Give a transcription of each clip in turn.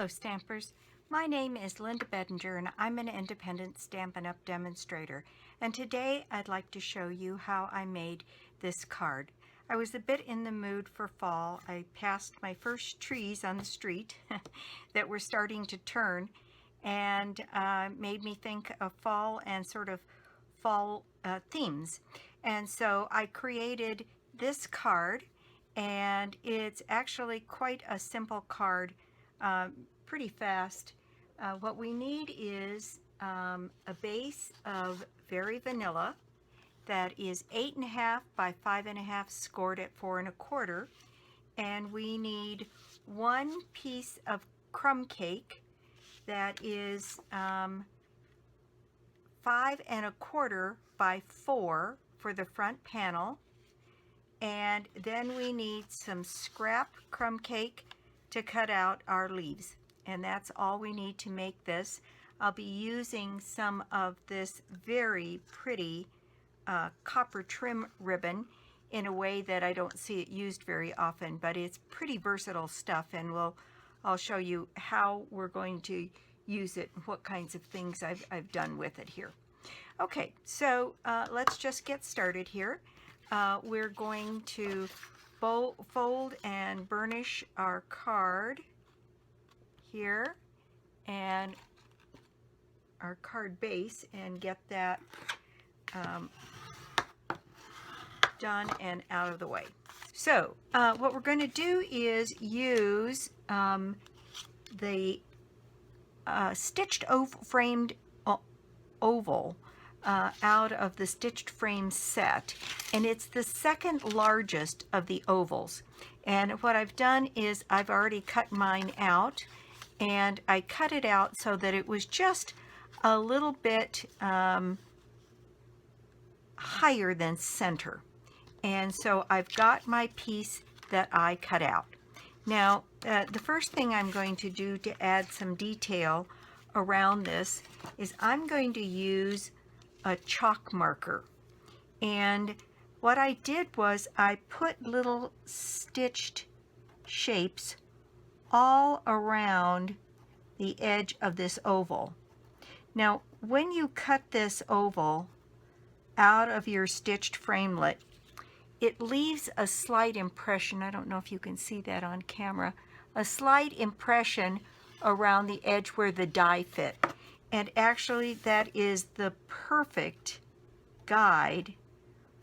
Hello Stampers, my name is Linda Bedinger and I'm an independent Stampin' Up! Demonstrator, and today I'd like to show you how I made this card. I was a bit in the mood for fall. I passed my first trees on the street that were starting to turn and made me think of fall and sort of fall themes. And so I created this card, and it's actually quite a simple card. Pretty fast. What we need is a base of Very Vanilla that is 8.5 by 5.5 scored at 4 1/4, and we need one piece of Crumb Cake that is 5 1/4 by 4 for the front panel, and then we need some scrap Crumb Cake to cut out our leaves, and that's all we need to make this. I'll be using some of this very pretty copper trim ribbon in a way that I don't see it used very often, but it's pretty versatile stuff, and I'll show you how we're going to use it and what kinds of things I've done with it here. Okay, so let's just get started here. We're going to fold and burnish our card here and our card base and get that done and out of the way. So what we're going to do is use the stitched framed oval out of the stitched frame set, and it's the second largest of the ovals. And what I've done is I've already cut mine out, and I cut it out so that it was just a little bit higher than center. And so I've got my piece that I cut out. Now the first thing I'm going to do to add some detail around this is I'm going to use a chalk marker, and what I did was I put little stitched shapes all around the edge of this oval. Now when you cut this oval out of your stitched framelit, it leaves a slight impression. I don't know if you can see that on camera, a slight impression around the edge where the die fit. And actually that is the perfect guide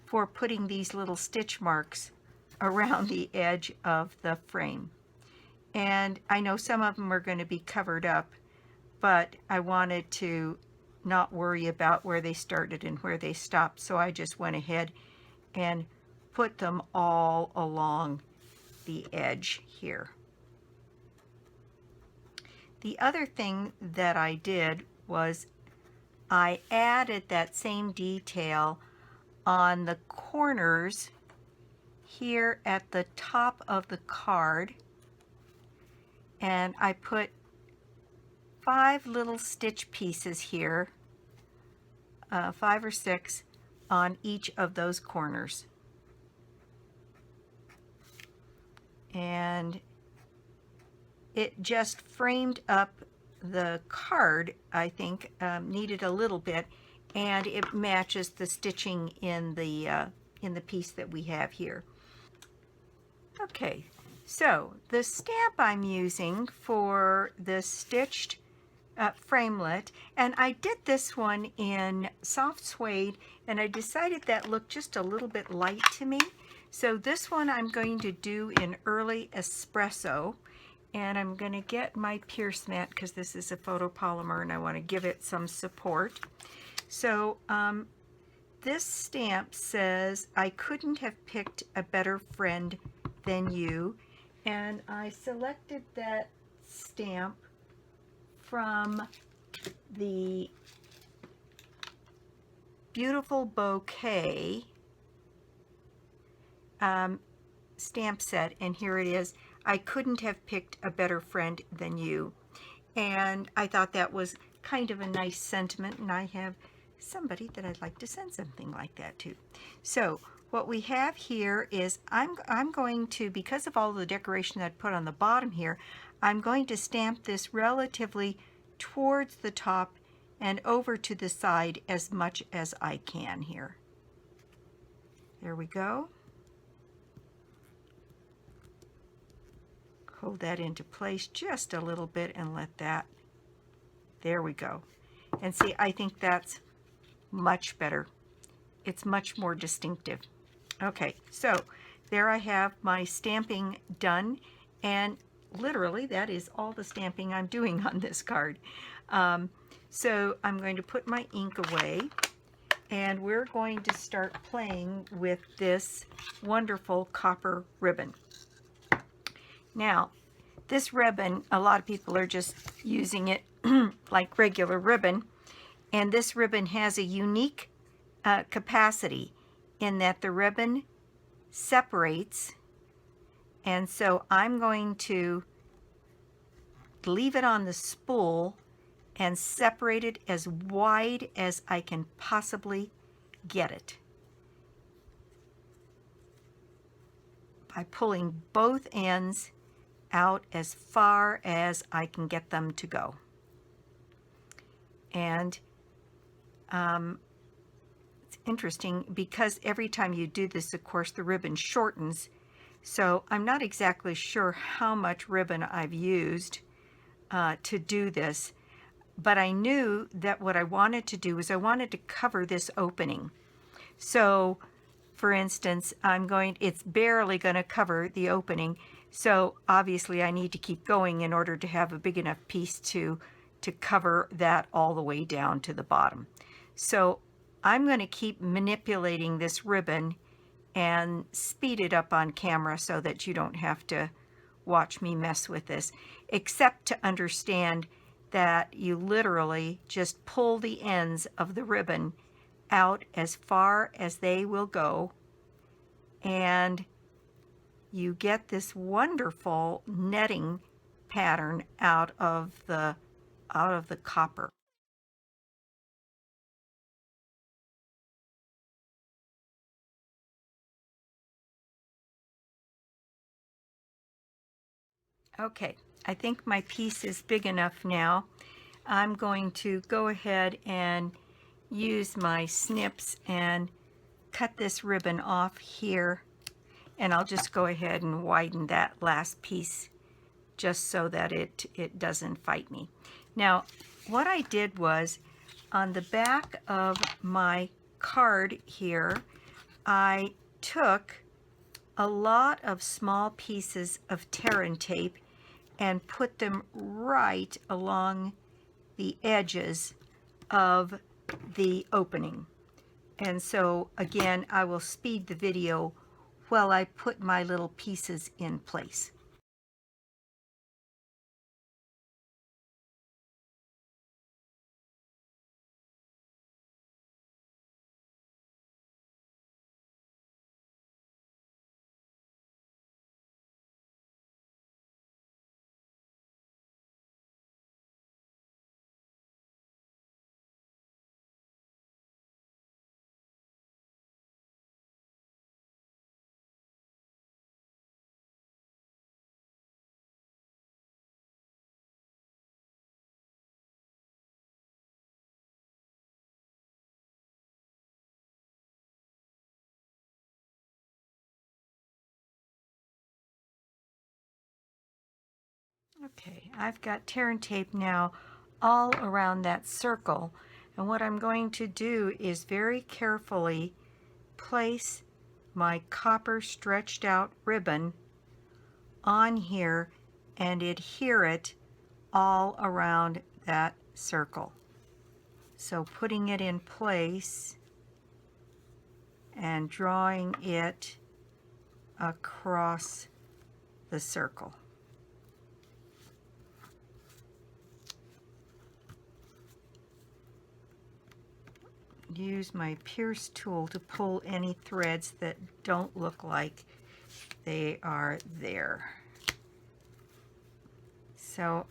for putting these little stitch marks around the edge of the frame. And I know some of them are going to be covered up, but I wanted to not worry about where they started and where they stopped, so I just went ahead and put them all along the edge here. The other thing that I did was I added that same detail on the corners here at the top of the card, and I put 5 little stitch pieces here, 5 or 6 on each of those corners. And it just framed up the card. I think needed a little bit, and it matches the stitching in the piece that we have here. Okay, so the stamp I'm using for the stitched framelit, and I did this one in soft suede, and I decided that looked just a little bit light to me. So this one I'm going to do in early espresso, and I'm going to get my Pear mat because this is a photopolymer and I want to give it some support. So this stamp says, "I couldn't have picked a better friend than you," and I selected that stamp from the beautiful Bouquet stamp set, and here it is. "I couldn't have picked a better friend than you." And I thought that was kind of a nice sentiment, and I have somebody that I'd like to send something like that to. So what we have here is I'm going to, because of all the decoration I put on the bottom here, I'm going to stamp this relatively towards the top and over to the side as much as I can here. There we go. Hold that into place just a little bit and let that, there we go. And see, I think that's much better. It's much more distinctive. Okay, so there I have my stamping done, and literally that is all the stamping I'm doing on this card. So I'm going to put my ink away, and we're going to start playing with this wonderful copper ribbon. Now, this ribbon, a lot of people are just using it like regular ribbon, and this ribbon has a unique capacity in that the ribbon separates, and so I'm going to leave it on the spool and separate it as wide as I can possibly get it by pulling both ends out as far as I can get them to go. And it's interesting because every time you do this, of course, the ribbon shortens. So I'm not exactly sure how much ribbon I've used to do this, but I knew that what I wanted to do was I wanted to cover this opening. So for instance, it's barely going to cover the opening. So obviously I need to keep going in order to have a big enough piece to cover that all the way down to the bottom. So I'm going to keep manipulating this ribbon and speed it up on camera so that you don't have to watch me mess with this, except to understand that you literally just pull the ends of the ribbon out as far as they will go, and you get this wonderful netting pattern out of the copper. Okay, I think my piece is big enough now. I'm going to go ahead and use my snips and cut this ribbon off here, and I'll just go ahead and widen that last piece just so that it doesn't fight me. Now, what I did was on the back of my card here, I took a lot of small pieces of tear and tape and put them right along the edges of the opening. And so again, I will speed the video while I put my little pieces in place. Okay, I've got tear and tape now all around that circle, and what I'm going to do is very carefully place my copper stretched out ribbon on here and adhere it all around that circle. So putting it in place and drawing it across the circle. Use my pierce tool to pull any threads that don't look like they are there. So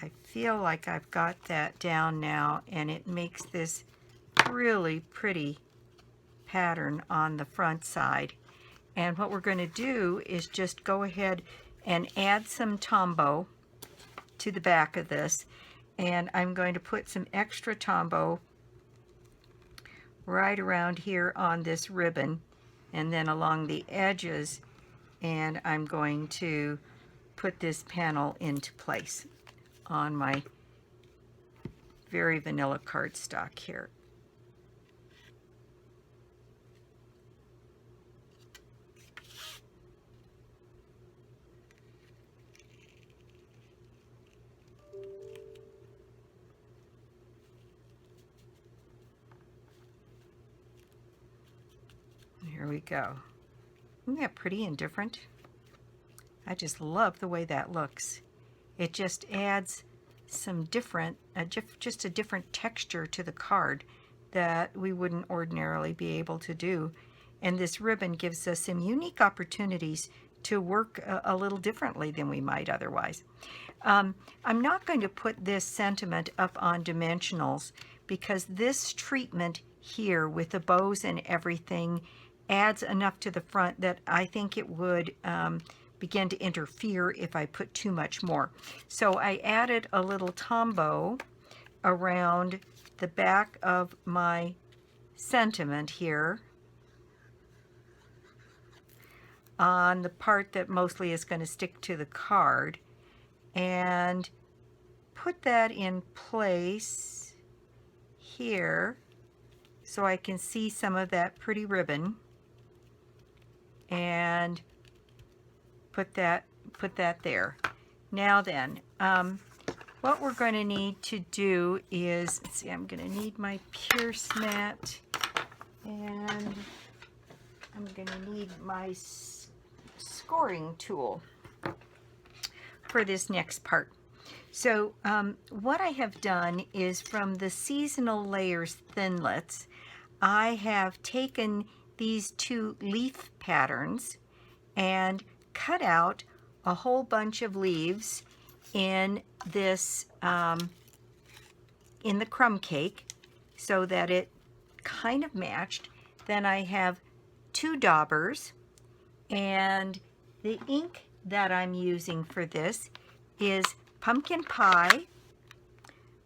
I feel like I've got that down now, and it makes this really pretty pattern on the front side. And what we're going to do is just go ahead and add some Tombow to the back of this. And I'm going to put some extra Tombow right around here on this ribbon and then along the edges. And I'm going to put this panel into place on my very vanilla cardstock here. Here we go. Isn't that pretty and different? I just love the way that looks. It just adds some different, just a different texture to the card that we wouldn't ordinarily be able to do. And this ribbon gives us some unique opportunities to work a little differently than we might otherwise. I'm not going to put this sentiment up on dimensionals because this treatment here with the bows and everything adds enough to the front that I think it would begin to interfere if I put too much more. So I added a little Tombow around the back of my sentiment here on the part that mostly is going to stick to the card, and put that in place here so I can see some of that pretty ribbon, and put that there. Now then, what we're going to need to do is, let's see, I'm going to need my Pierce mat, and I'm going to need my scoring tool for this next part. So what I have done is from the Seasonal Layers Thinlits, I have taken these two leaf patterns and cut out a whole bunch of leaves in this in the Crumb Cake so that it kind of matched. Then I have two daubers, and the ink that I'm using for this is pumpkin pie.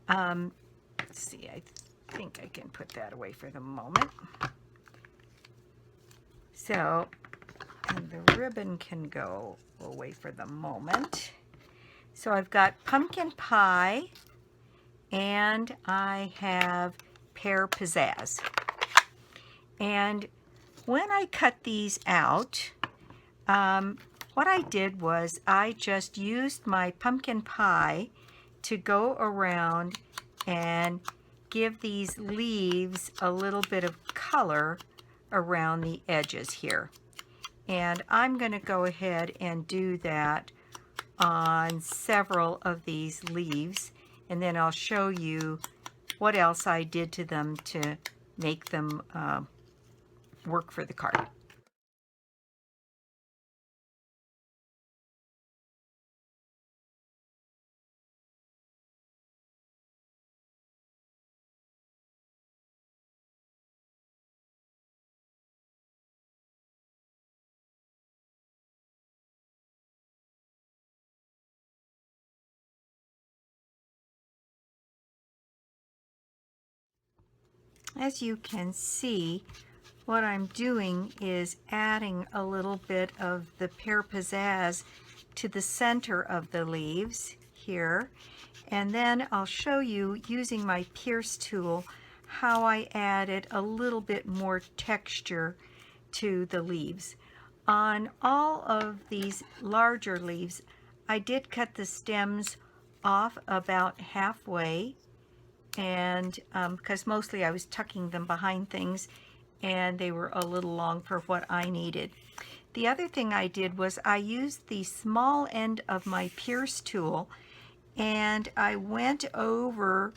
Let's see, I think I can put that away for the moment. So, and the ribbon can go away for the moment. So I've got pumpkin pie, and I have Pear Pizzaz. And when I cut these out, what I did was I just used my pumpkin pie to go around and give these leaves a little bit of color around the edges here. And I'm going to go ahead and do that on several of these leaves, and then I'll show you what else I did to them to make them work for the card. As you can see, what I'm doing is adding a little bit of the Pear Pizzaz to the center of the leaves here, and then I'll show you using my Pierce tool how I added a little bit more texture to the leaves. On all of these larger leaves, I did cut the stems off about halfway, and because mostly I was tucking them behind things and they were a little long for what I needed. The other thing I did was I used the small end of my Pierce tool, and I went over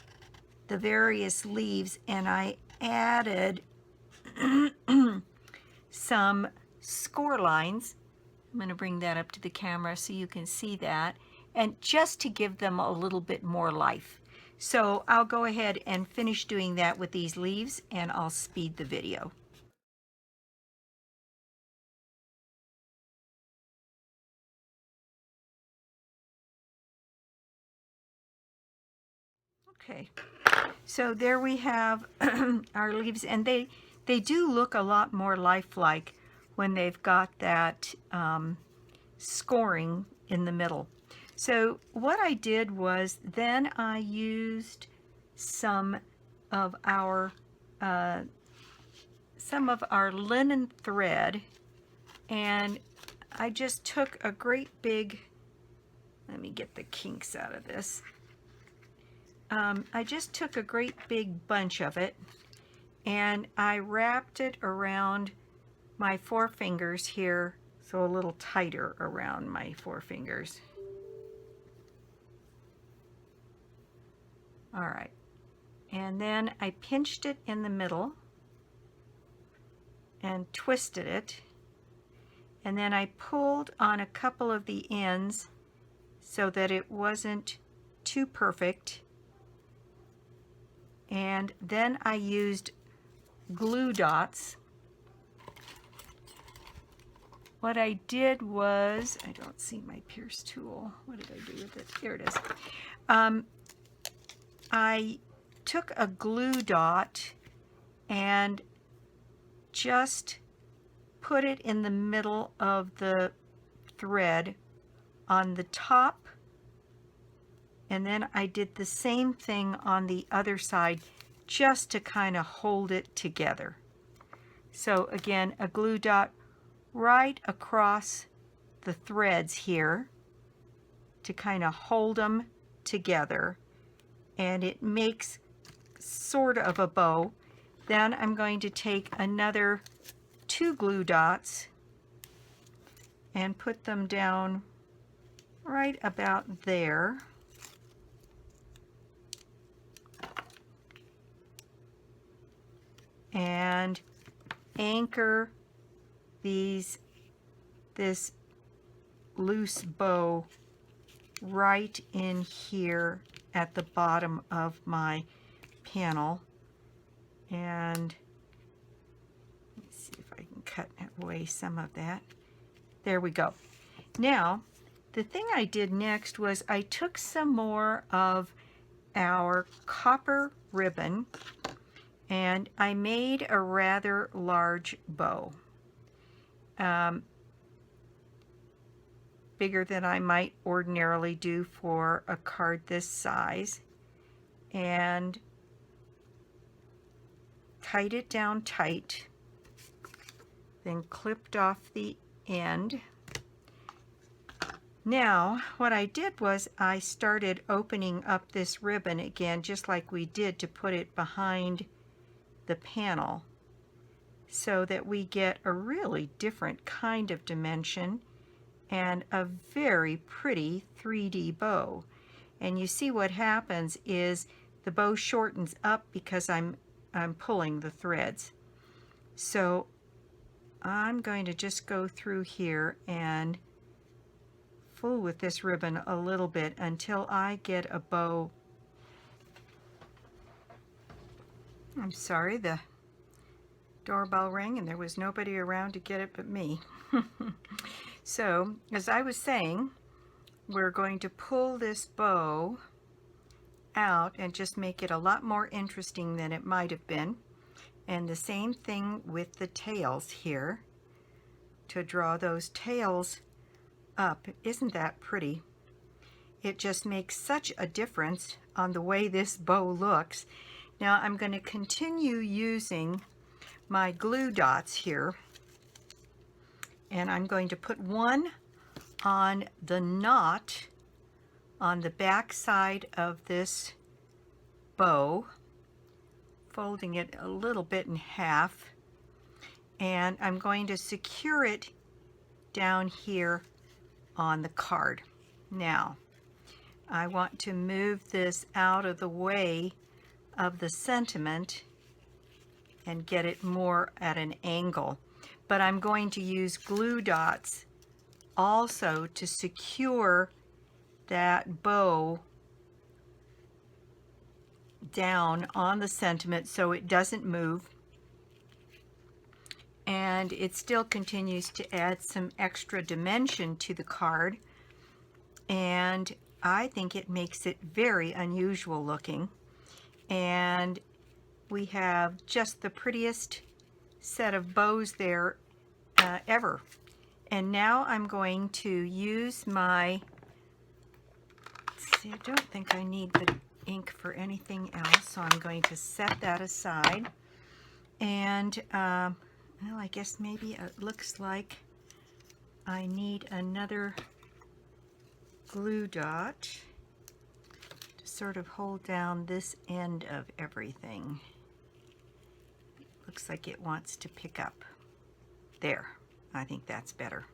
the various leaves and I added some score lines. I'm going to bring that up to the camera so you can see that, and just to give them a little bit more life. So I'll go ahead and finish doing that with these leaves, and I'll speed the video. Okay, so there we have our leaves, and they do look a lot more lifelike when they've got that scoring in the middle. So what I did was then I used some of our linen thread, and I just took a great big, let me get the kinks out of this. I just took a great big bunch of it, and I wrapped it around my forefingers here, so a little tighter around my forefingers. All right, and then I pinched it in the middle and twisted it, and then I pulled on a couple of the ends so that it wasn't too perfect, and then I used glue dots. What I did was, I don't see my Pierce tool. What did I do with it? Here it is. I took a glue dot and just put it in the middle of the thread on the top, and then I did the same thing on the other side just to kind of hold it together. So again, a glue dot right across the threads here to kind of hold them together, and it makes sort of a bow. Then I'm going to take another 2 glue dots and put them down right about there. And anchor this loose bow right in here at the bottom of my panel. And let's see if I can cut away some of that. There we go. Now, the thing I did next was I took some more of our copper ribbon, and I made a rather large bow, bigger than I might ordinarily do for a card this size, and tied it down tight, then clipped off the end. Now, what I did was I started opening up this ribbon again, just like we did to put it behind the panel, so that we get a really different kind of dimension and a very pretty 3D bow. And you see what happens is the bow shortens up because I'm pulling the threads. So I'm going to just go through here and fool with this ribbon a little bit until I get a bow. I'm sorry, the doorbell rang and there was nobody around to get it but me. So, as I was saying, we're going to pull this bow out and just make it a lot more interesting than it might have been. And the same thing with the tails here, to draw those tails up. Isn't that pretty? It just makes such a difference on the way this bow looks. Now I'm going to continue using my glue dots here, and I'm going to put one on the knot on the back side of this bow, folding it a little bit in half, and I'm going to secure it down here on the card. Now I want to move this out of the way of the sentiment and get it more at an angle, but I'm going to use glue dots also to secure that bow down on the sentiment so it doesn't move, and it still continues to add some extra dimension to the card, and I think it makes it very unusual looking. And we have just the prettiest set of bows there ever. And now I'm going to use my, let's see, I don't think I need the ink for anything else, so I'm going to set that aside. And well, I guess maybe it looks like I need another glue dot to sort of hold down this end of everything. Looks like it wants to pick up. There, I think that's better.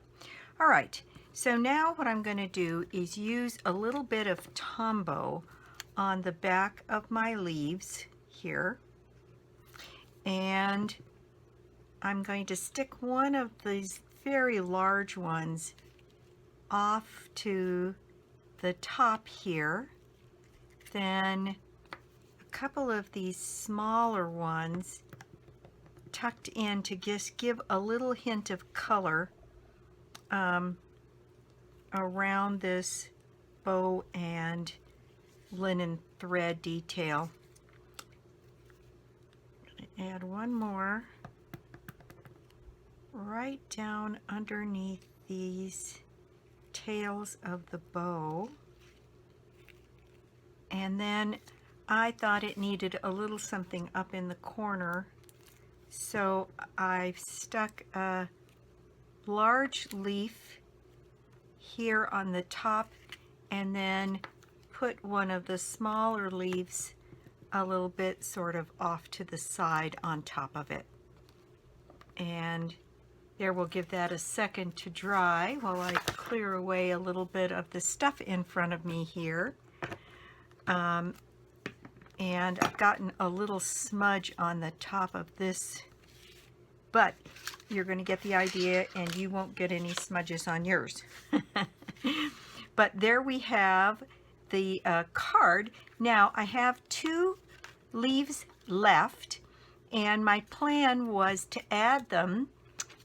All right, so now what I'm going to do is use a little bit of Tombow on the back of my leaves here, and I'm going to stick one of these very large ones off to the top here, then a couple of these smaller ones tucked in to just give a little hint of color around this bow and linen thread detail. Add one more right down underneath these tails of the bow, and then I thought it needed a little something up in the corner, so I've stuck a large leaf here on the top and then put one of the smaller leaves a little bit sort of off to the side on top of it. And there, we'll give that a second to dry while I clear away a little bit of the stuff in front of me here. And I've gotten a little smudge on the top of this, but you're going to get the idea, and you won't get any smudges on yours. But there we have the card. Now I have 2 leaves left, and my plan was to add them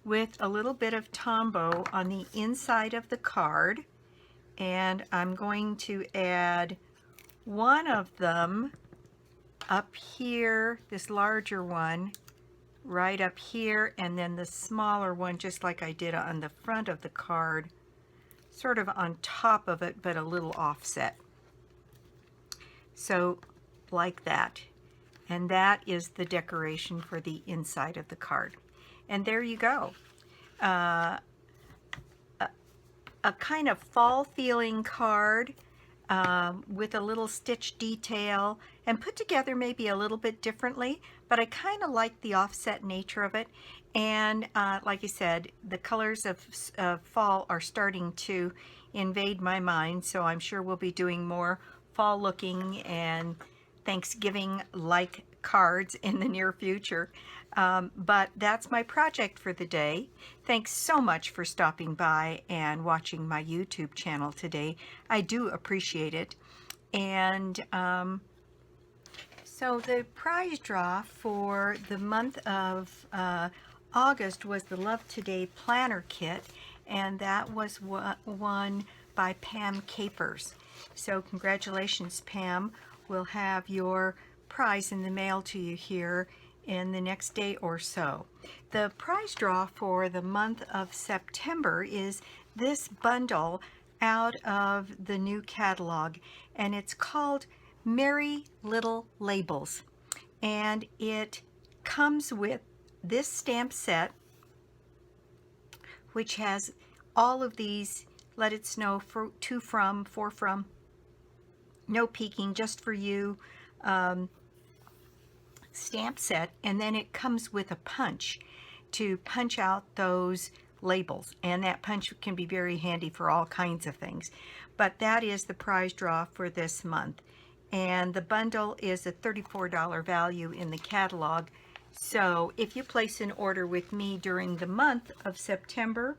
with a little bit of Tombow on the inside of the card, and I'm going to add one of them up here, this larger one right up here, and then the smaller one just like I did on the front of the card, sort of on top of it but a little offset. So like that. And that is the decoration for the inside of the card. And there you go. A kind of fall feeling card with a little stitch detail, and put together maybe a little bit differently, but I kind of like the offset nature of it. And like I said, the colors of fall are starting to invade my mind, so I'm sure we'll be doing more fall looking and Thanksgiving like cards in the near future. But that's my project for the day. Thanks so much for stopping by and watching my YouTube channel today. I do appreciate it. And so the prize draw for the month of August was the Love Today Planner Kit, and that was won by Pam Capers. So congratulations, Pam. We'll have your prize in the mail to you here in the next day or so. The prize draw for the month of September is this bundle out of the new catalog, and it's called Merry Little Labels, and it comes with this stamp set, which has all of these Let It Snow, for, to, from, for, from, no peeking, just for you stamp set, and then it comes with a punch to punch out those labels, and that punch can be very handy for all kinds of things. But that is the prize draw for this month, and the bundle is a $34 value in the catalog. So if you place an order with me during the month of September,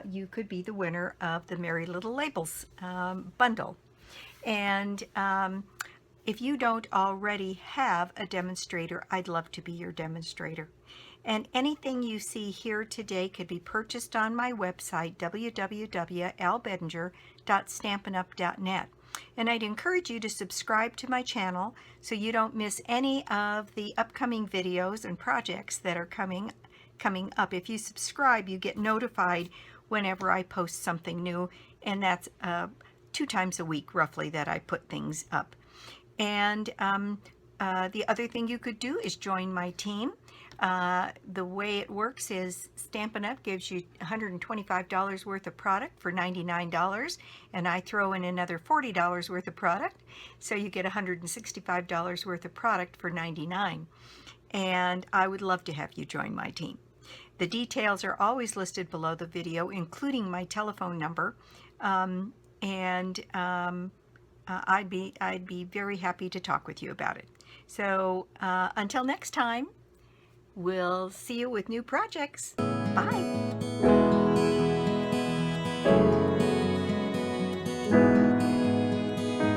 you could be the winner of the Merry Little Labels bundle. And if you don't already have a demonstrator, I'd love to be your demonstrator. And anything you see here today could be purchased on my website, www.albedinger.stampinup.net. And I'd encourage you to subscribe to my channel so you don't miss any of the upcoming videos and projects that are coming up. If you subscribe, you get notified whenever I post something new, and that's 2 times a week roughly that I put things up. And the other thing you could do is join my team. The way it works is Stampin' Up! Gives you $125 worth of product for $99, and I throw in another $40 worth of product, so you get $165 worth of product for $99. And I would love to have you join my team. The details are always listed below the video, including my telephone number, I'd be very happy to talk with you about it. So until next time, we'll see you with new projects. Bye.